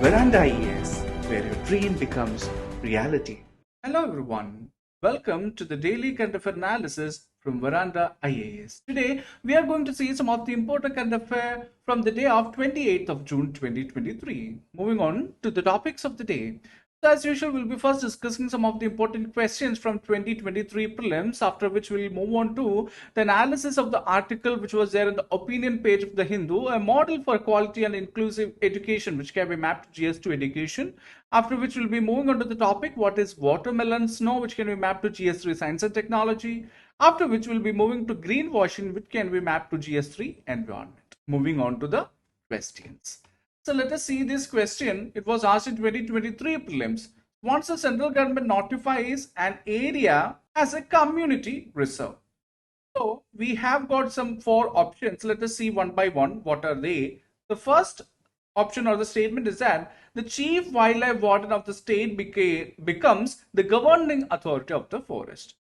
Veranda IAS, where your dream becomes reality. Hello everyone, welcome to the daily current affair analysis from Veranda IAS. Today we are going to see some of the important current affair from the day of 28th of June 2023. Moving on to the topics of the day. So as usual, we'll be first discussing some of the important questions from 2023 prelims, after which we'll move on to the analysis of the article which was there in the opinion page of the Hindu, a model for quality and inclusive education which can be mapped to GS2 education, after which we'll be moving on to the topic what is watermelon snow which can be mapped to GS3 science and technology, after which we'll be moving to greenwashing which can be mapped to GS3 environment. Moving on to the questions. So let us see this question. It was asked in 2023 prelims. Once the central government notifies an area as a community reserve. So we have got some 4 options. Let us see one by one. What are they? The first option or the statement is that the chief wildlife warden of the state becomes the governing authority of the forest.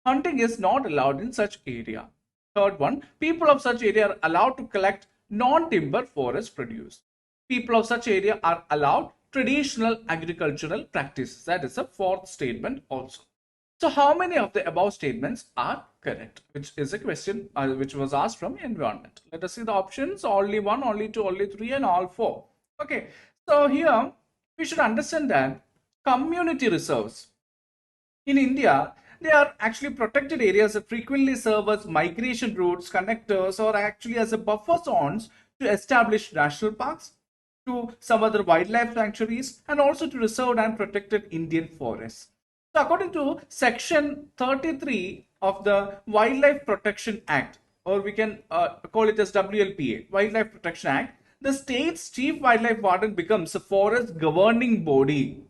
Hunting is not allowed in such area. Third one, people of such area are allowed to collect non-timber forest produce. People of such area are allowed traditional agricultural practices. That is a 4th statement also. So how many of the above statements are correct? Which is a question which was asked from environment. Let us see the options. Only 1, only 2, only 3 and all 4. Okay. So here we should understand that community reserves in India, they are actually protected areas that frequently serve as migration routes, connectors, or actually as a buffer zones to establish national parks, to some other wildlife sanctuaries, and also to reserved and protected Indian forests. So according to section 33 of the Wildlife Protection Act, or we can call it as WLPA, Wildlife Protection Act, the state's chief wildlife warden becomes a forest governing body.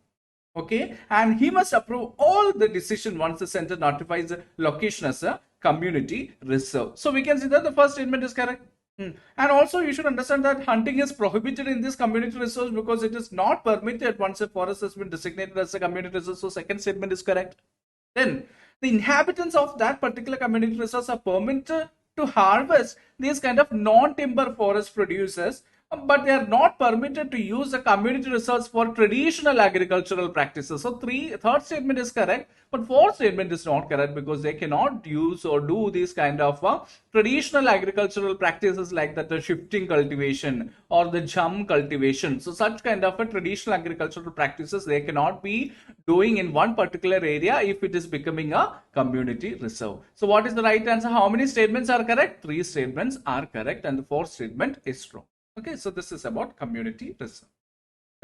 Okay, and he must approve all the decision once the center notifies the location as a community reserve. So we can see that the first statement is correct. And also you should understand that hunting is prohibited in this community reserves because it is not permitted once a forest has been designated as a community reserve. So second statement is correct. Then the inhabitants of that particular community reserves are permitted to harvest these kind of non-timber forest producers, but they are not permitted to use the community reserves for traditional agricultural practices. So third statement is correct, but fourth statement is not correct because they cannot use or do these kind of traditional agricultural practices like that, the shifting cultivation or the jump cultivation. So such kind of a traditional agricultural practices they cannot be doing in one particular area if it is becoming a community reserve. So what is the right answer? How many statements are correct? 3 statements are correct and the 4th statement is wrong. Okay, so this is about community reserve.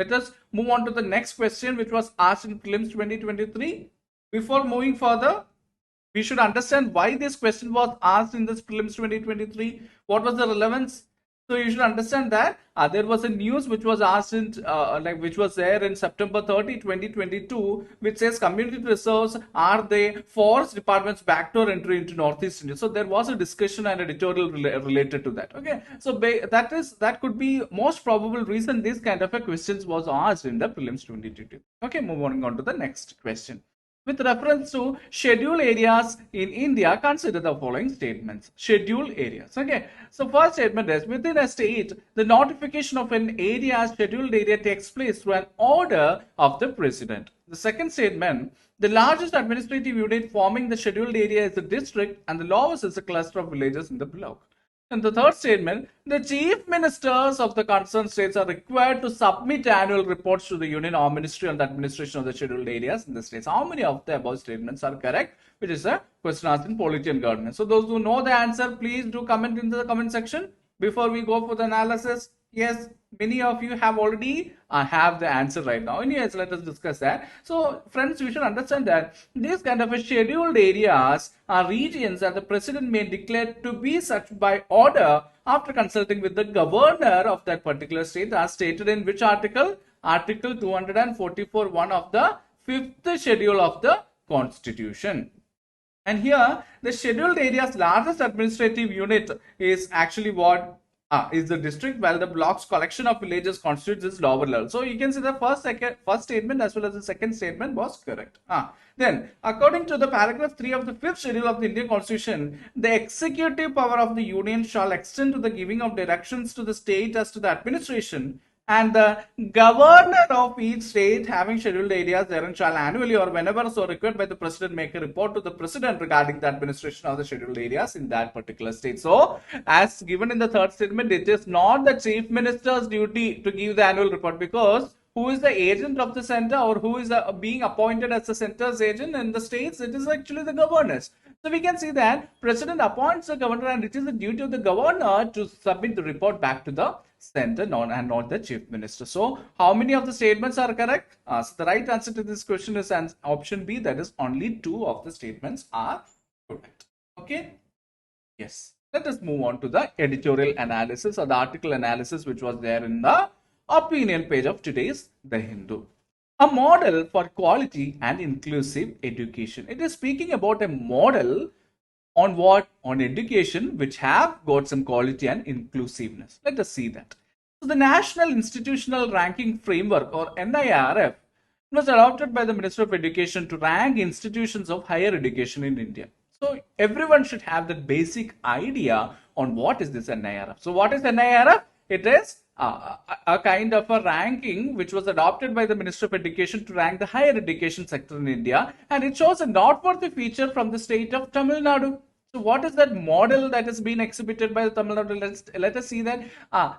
Let us move on to the next question which was asked in prelims 2023. Before moving further, we should understand why this question was asked in this prelims 2023. What was the relevance? So you should understand that there was a news which was asked in which was there in September 30, 2022, which says community reserves are the forest department's backdoor entry into Northeast India. So there was a discussion and editorial related to that. Okay, so that could be most probable reason this kind of a questions was asked in the prelims 2022. Okay, moving on to the next question. With reference to scheduled areas in India, consider the following statements. Scheduled areas. Okay. So first statement is, within a state, the notification of an area as scheduled area takes place through an order of the president. The second statement, the largest administrative unit forming the scheduled area is the district and the lowest is a cluster of villages in the block. And the third statement, the chief ministers of the concerned states are required to submit annual reports to the Union or Ministry on the administration of the scheduled areas in the states. How many of the above statements are correct? Which is a question asked in polity and governance. So those who know the answer, please do comment in the comment section before we go for the analysis. Yes, many of you have already have the answer right now. Anyways, let us discuss that. So friends, we should understand that these kind of scheduled areas are regions that the president may declare to be such by order after consulting with the governor of that particular state, as stated in which article? Article 244(1) of the 5th schedule of the Constitution. And here the scheduled area's largest administrative unit is actually what? Is the district, while the block's collection of villages constitutes this lower level. So you can see the first statement as well as the second statement was correct. Then according to the paragraph 3 of the 5th schedule of the Indian Constitution, the executive power of the union shall extend to the giving of directions to the state as to the administration And the governor of each state having scheduled areas therein shall annually or whenever so required by the president make a report to the president regarding the administration of the scheduled areas in that particular state. So, as given in the third statement, it is not the chief minister's duty to give the annual report, because who is the agent of the center, or who is being appointed as the center's agent in the states? It is actually the governors. So we can see that president appoints the governor, and it is the duty of the governor to submit the report back to the center, and not the chief minister. So how many of the statements are correct? So the right answer to this question is option B, that is only 2 of the statements are correct. Okay. Yes. Let us move on to the editorial analysis, or the article analysis, which was there in the opinion page of today's The Hindu. A model for quality and inclusive education. It is speaking about a model on what? On education which have got some quality and inclusiveness. Let us see that. So the National Institutional Ranking Framework, or NIRF, was adopted by the Minister of Education to rank institutions of higher education in India. So everyone should have that basic idea on what is this NIRF. So what is NIRF? It is a kind of a ranking which was adopted by the Minister of Education to rank the higher education sector in India, and it shows a noteworthy feature from the state of Tamil Nadu. So what is that model that has been exhibited by the Tamil Nadu? Let us see that.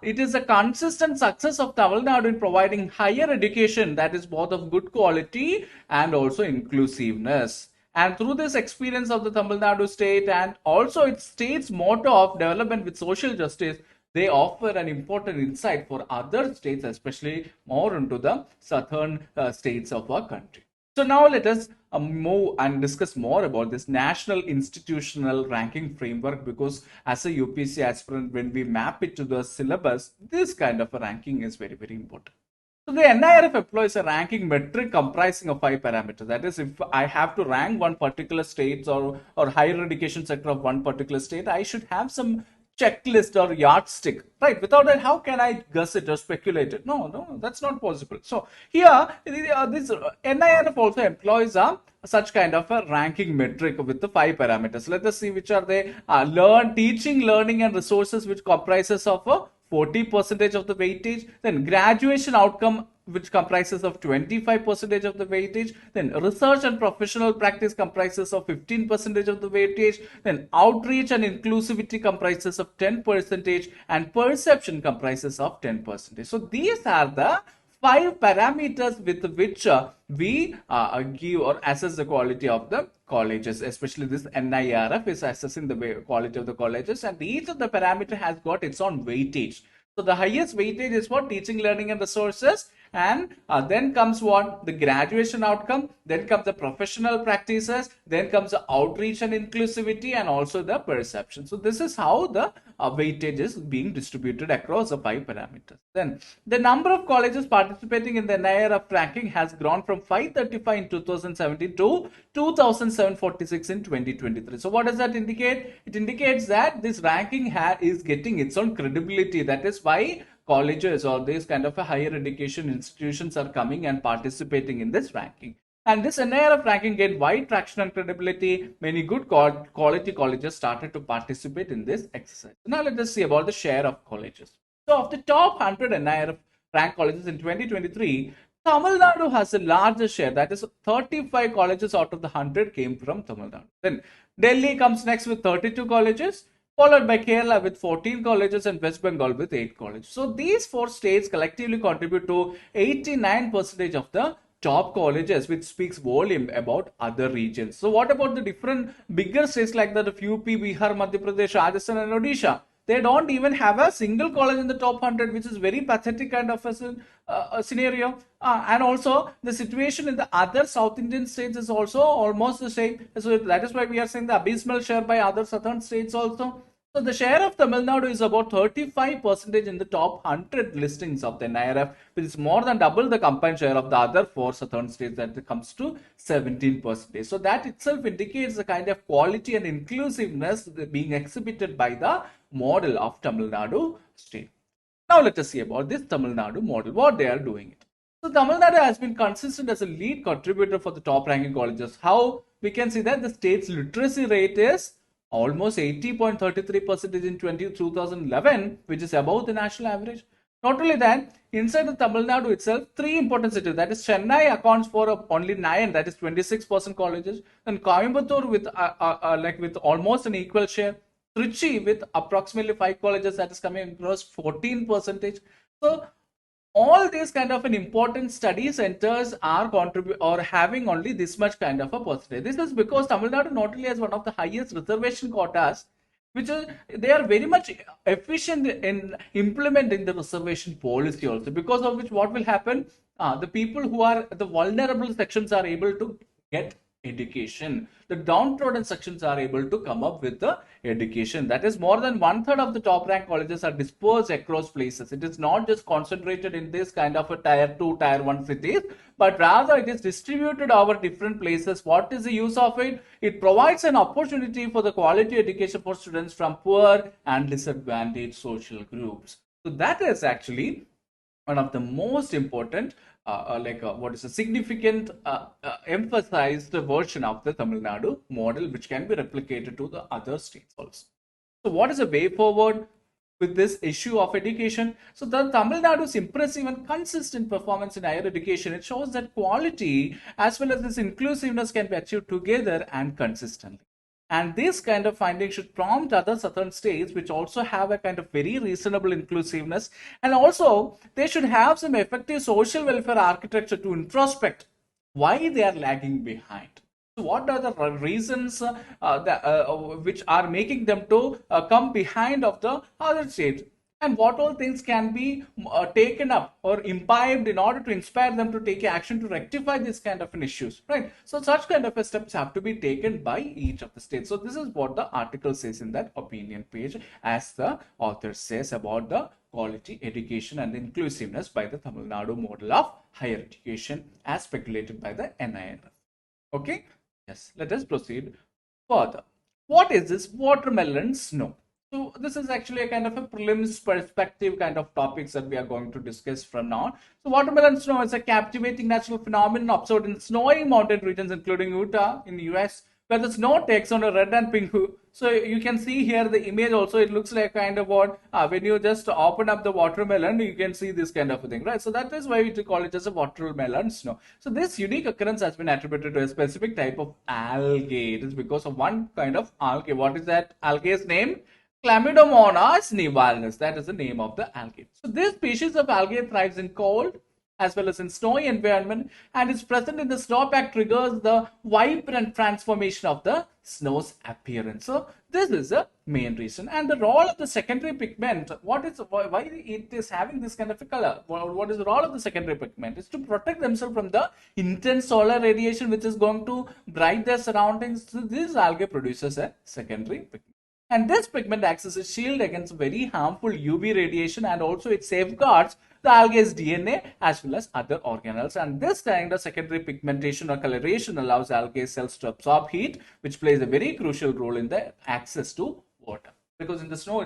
It is a consistent success of Tamil Nadu in providing higher education that is both of good quality and also inclusiveness. And through this experience of the Tamil Nadu state, and also its state's motto of development with social justice, they offer an important insight for other states, especially more into the southern states of our country. So now let us move and discuss more about this National Institutional Ranking Framework, because as a UPSC aspirant, when we map it to the syllabus, this kind of a ranking is very, very important. So the NIRF employs a ranking metric comprising of 5 parameters. That is, if I have to rank one particular state or higher education sector of one particular state, I should have some checklist or yardstick, right? Without that, how can I guess it or speculate it? No, that's not possible. So here, this NIRF also employs such kind of a ranking metric with the 5 parameters. Let us see which are they. Teaching, learning, and resources, which comprises of 40% of the weightage. Then graduation outcome, which comprises of 25% of the weightage. Then research and professional practice comprises of 15% of the weightage. Then outreach and inclusivity comprises of 10%, and perception comprises of 10%. So these are the 5 parameters with which we give or assess the quality of the colleges. Especially this NIRF is assessing the quality of the colleges, and each of the parameter has got its own weightage. So the highest weightage is for teaching, learning, and resources, and then comes what? The graduation outcome, then comes the professional practices, then comes the outreach and inclusivity, and also the perception. So this is how the weightage is being distributed across the 5 parameters. Then the number of colleges participating in the NIRF ranking has grown from 535 in 2017 to 2746 in 2023. So what does that indicate? It indicates that this ranking is getting its own credibility. That is why colleges or these kind of a higher education institutions are coming and participating in this ranking. And this NIRF ranking gained wide traction and credibility. Many good quality colleges started to participate in this exercise. Now let us see about the share of colleges. So of the top 100 NIRF ranked colleges in 2023, Tamil Nadu has the largest share. That is 35 colleges out of the 100 came from Tamil Nadu. Then Delhi comes next with 32 colleges, followed by Kerala with 14 colleges and West Bengal with 8 colleges. So these 4 states collectively contribute to 89% of the top colleges, which speaks volume about other regions. So what about the different bigger states like that of UP, Bihar, Madhya Pradesh, Rajasthan, and Odisha? They don't even have a single college in the top 100, which is very pathetic kind of a scenario. And also the situation in the other South Indian states is also almost the same. So that is why we are saying the abysmal share by other southern states also. So the share of Tamil Nadu is about 35% in the top 100 listings of the NIRF, which is more than double the combined share of the other 4 southern states, that comes to 17%. So that itself indicates the kind of quality and inclusiveness being exhibited by the model of Tamil Nadu state. Now let us see about this Tamil Nadu model, what they are doing it. So Tamil Nadu has been consistent as a lead contributor for the top ranking colleges. How? We can see that the state's literacy rate is almost 80.33% in 2011, which is above the national average. Not only that, inside the Tamil Nadu itself, three important cities, that is Chennai accounts for only 9, that is 26% colleges. Then Coimbatore with with almost an equal share. Trichy with approximately 5 colleges, that is coming across 14 percentage. So all these kind of an important study centers are contribute or having only this much kind of a percentage. This is because Tamil Nadu not only has one of the highest reservation quotas, which is they are very much efficient in implementing the reservation policy also, because of which what will happen, the people who are the vulnerable sections are able to get education, the downtrodden sections are able to come up with the education. That is, more than 1/3 of the top ranked colleges are dispersed across places. It is not just concentrated in this kind of a tier 2 tier 1 cities, but rather it is distributed over different places. What is the use of it? It provides an opportunity for the quality education for students from poor and disadvantaged social groups. So that is actually one of the most important what is a significant emphasized version of the Tamil Nadu model, which can be replicated to the other states also. So what is the way forward with this issue of education? So the Tamil Nadu's impressive and consistent performance in higher education, it shows that quality as well as this inclusiveness can be achieved together and consistently. And this kind of finding should prompt other southern states which also have a kind of very reasonable inclusiveness, and also they should have some effective social welfare architecture to introspect why they are lagging behind. So what are the reasons which are making them to come behind of the other states? And what all things can be taken up or imbibed in order to inspire them to take action to rectify this kind of an issues, right? So such kind of steps have to be taken by each of the states. So this is what the article says in that opinion page, as the author says about the quality education and inclusiveness by the Tamil Nadu model of higher education as speculated by the NIRF. Okay, yes, let us proceed further. What is this watermelon snow? So this is actually a kind of a prelims perspective kind of topics that we are going to discuss from now on. So watermelon snow is a captivating natural phenomenon observed in snowy mountain regions including Utah in the US, where the snow takes on a red and pink hue. So you can see here the image also, it looks like kind of what when you just open up the watermelon, you can see this kind of a thing, right? So that is why we call it as a watermelon snow. So this unique occurrence has been attributed to a specific type of algae. It is because of one kind of algae. What is that algae's name? Chlamydomonas nivalis, that is the name of the algae. So this species of algae thrives in cold as well as in snowy environment, and is present in the snowpack, triggers the vibrant transformation of the snow's appearance. So this is the main reason. And the role of the secondary pigment, why it is having this kind of a color? What is the role of the secondary pigment? Is to protect themselves from the intense solar radiation which is going to bright their surroundings. So this algae produces a secondary pigment. And this pigment acts as a shield against very harmful UV radiation, and also it safeguards the algae's DNA as well as other organelles. And this kind of secondary pigmentation or coloration allows algae cells to absorb heat, which plays a very crucial role in the access to water. Because in the snow,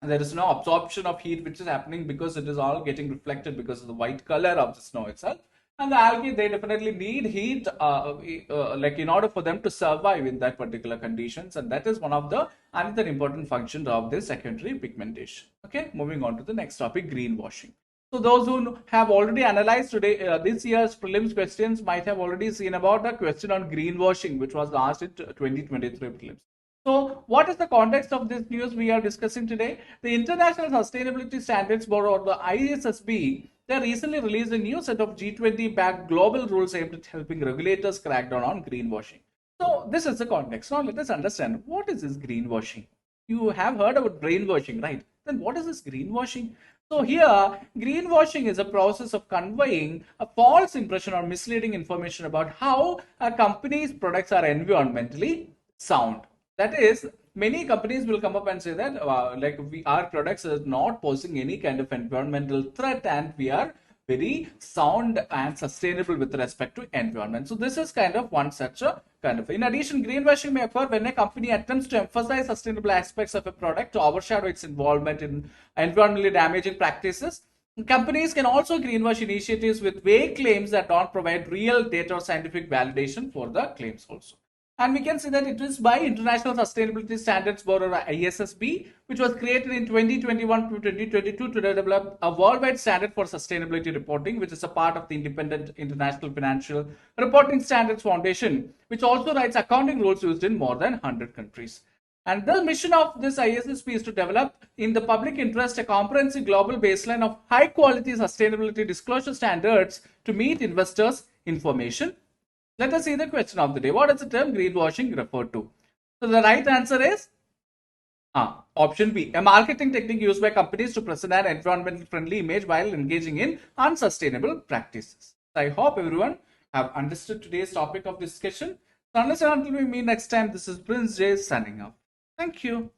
there is no absorption of heat which is happening, because it is all getting reflected because of the white color of the snow itself. And the algae, they definitely need heat in order for them to survive in that particular conditions. And that is one of the another important functions of this secondary pigmentation. Okay, moving on to the next topic, greenwashing. So those who have already analyzed today, this year's prelims questions might have already seen about the question on greenwashing, which was asked in 2023 prelims. So what is the context of this news we are discussing today? The International Sustainability Standards Board, or the ISSB, they recently released a new set of G20-backed global rules aimed at helping regulators crack down on greenwashing. So this is the context. Now let us understand, what is this greenwashing? You have heard about brainwashing, right? Then what is this greenwashing? So here, greenwashing is a process of conveying a false impression or misleading information about how a company's products are environmentally sound. That is, many companies will come up and say that our products are not posing any kind of environmental threat, and we are very sound and sustainable with respect to environment. So this is kind of one such a kind of. In addition, greenwashing may occur when a company attempts to emphasize sustainable aspects of a product to overshadow its involvement in environmentally damaging practices. Companies can also greenwash initiatives with vague claims that don't provide real data or scientific validation for the claims also. And we can see that it is by International Sustainability Standards Board, or ISSB, which was created in 2021 to 2022 to develop a worldwide standard for sustainability reporting, which is a part of the Independent International Financial Reporting Standards Foundation, which also writes accounting rules used in more than 100 countries. And the mission of this ISSB is to develop, in the public interest, a comprehensive global baseline of high quality sustainability disclosure standards to meet investors' information. Let us see the question of the day. What does the term greenwashing refer to? So the right answer is option B, a marketing technique used by companies to present an environmental friendly image while engaging in unsustainable practices. I hope everyone have understood today's topic of discussion. So unless and until we meet next time, this is Prince J signing off. Thank you.